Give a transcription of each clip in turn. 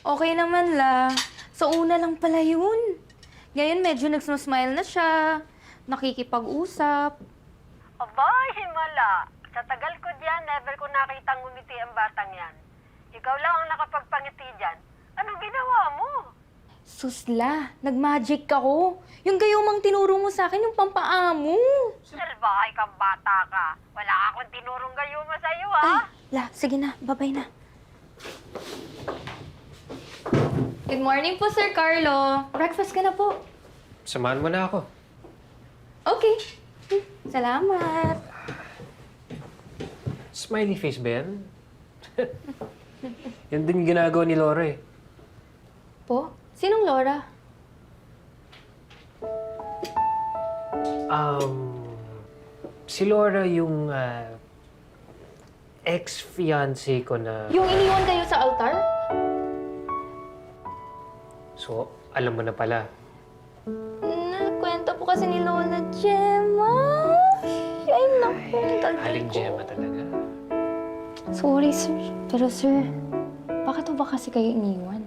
Okay naman la. Sa una lang pala yun. Ngayon medyo nagsmusmile na siya. Nakikipag-usap. Aba, himala. Sa tagal ko diyan, never ko nakitang ngumiti ang batang yan. Ikaw lang ang nakapagpangiti dyan. Anong ginawa mo? Susla, nag-magic ako. Yung gayumang tinuro mo sa akin, yung pampaamo. Salbahay kang bata ka. Wala akong tinurong gayuma sa'yo, ha? Ay, la, sige na, babay na. Good morning po, Sir Carlo. Breakfast ka na po. Samahan mo na ako. Okay. Salamat. Smiley face ba yan? Yan din yung ginagawa ni Laura eh. Po? Sinong Laura? Si Laura yung ex-fiancé ko na... Yung iniwan kayo sa altar? So, alam mo na pala. Nakwento po kasi ni Lola Gemma. Ay, naku. Aling Gemma talaga. Sorry, sir. Pero, sir, bakit ba kasi kayo iniwan?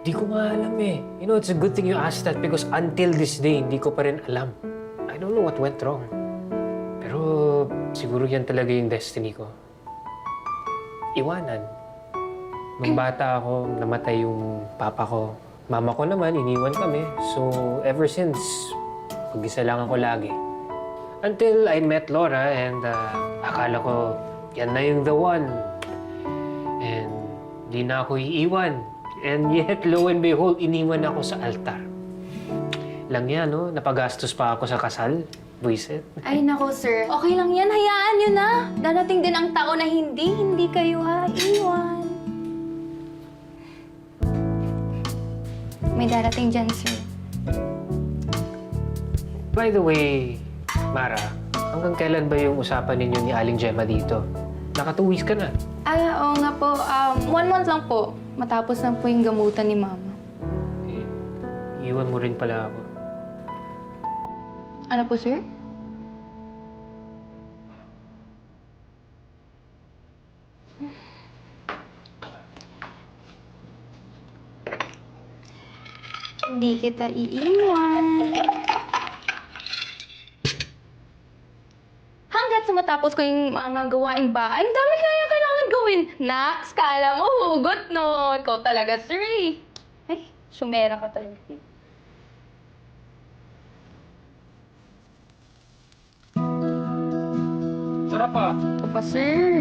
Di ko nga alam eh. You know, it's a good thing you asked that because until this day, hindi ko pa rin alam. I don't know what went wrong. Pero siguro yan talaga yung destiny ko. Iwanan. Nung bata ako, namatay yung papa ko. Mama ko naman, iniwan kami. So, ever since, mag-isa lang ako lagi. Until I met Laura and akala ko, yan na yung the one. And di na ako iiwan. And yet, lo and behold, iniwan ako sa altar. Lang yan, no? Napagastos pa ako sa kasal. Buisit. Ay, nako, sir. Okay lang yan. Hayaan nyo na. Darating din ang tao na hindi kayo haiwan. May darating dyan, sir. By the way, Mara, hanggang kailan ba yung usapan ninyo ni Aling Gemma dito? Naka 2 weeks ka na. Oo nga po. 1 month lang po. Matapos na po yung gamutan ni Mama. Eh, iwan mo rin pala ako. Ano po, sir? Hindi kita iiwan. Hanggat sa matapos ko yung mga gawaing bahay, ang dami kaya kailangan gawin. Nax, kala mo, hugot no. Ikaw talaga, sir eh. Ay, sumera ka talaga. Sarap pa. Ito pa, sir.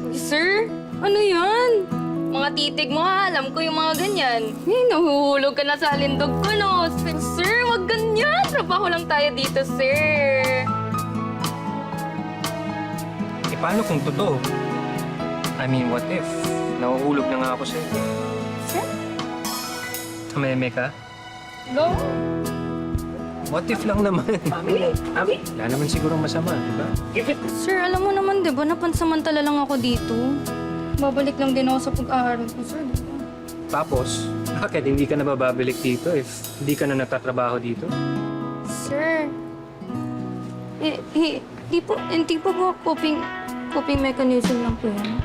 Uy, sir? Ano yan? Mga titig mo ha, alam ko yung mga ganyan. Eh, nahuhulog ka na sa lindog ko, no? Sir, wag ganyan. Trabaho lang tayo dito, sir. Eh, paano kung totoo? I mean, what if? Nahuhulog na nga ako sa'yo. Sir? Tumeme ka? Go. What if lang naman? Ami? Wala naman sigurong masama, di ba? Sir, alam mo naman, di ba, napansamantala lang ako dito. Babalik lang din ako sa pag-aaral ko, sir. Di ba? Tapos, bakit hindi ka na babalik dito if hindi ka na natatrabaho dito? Sir, hindi po coping mechanism lang po yan.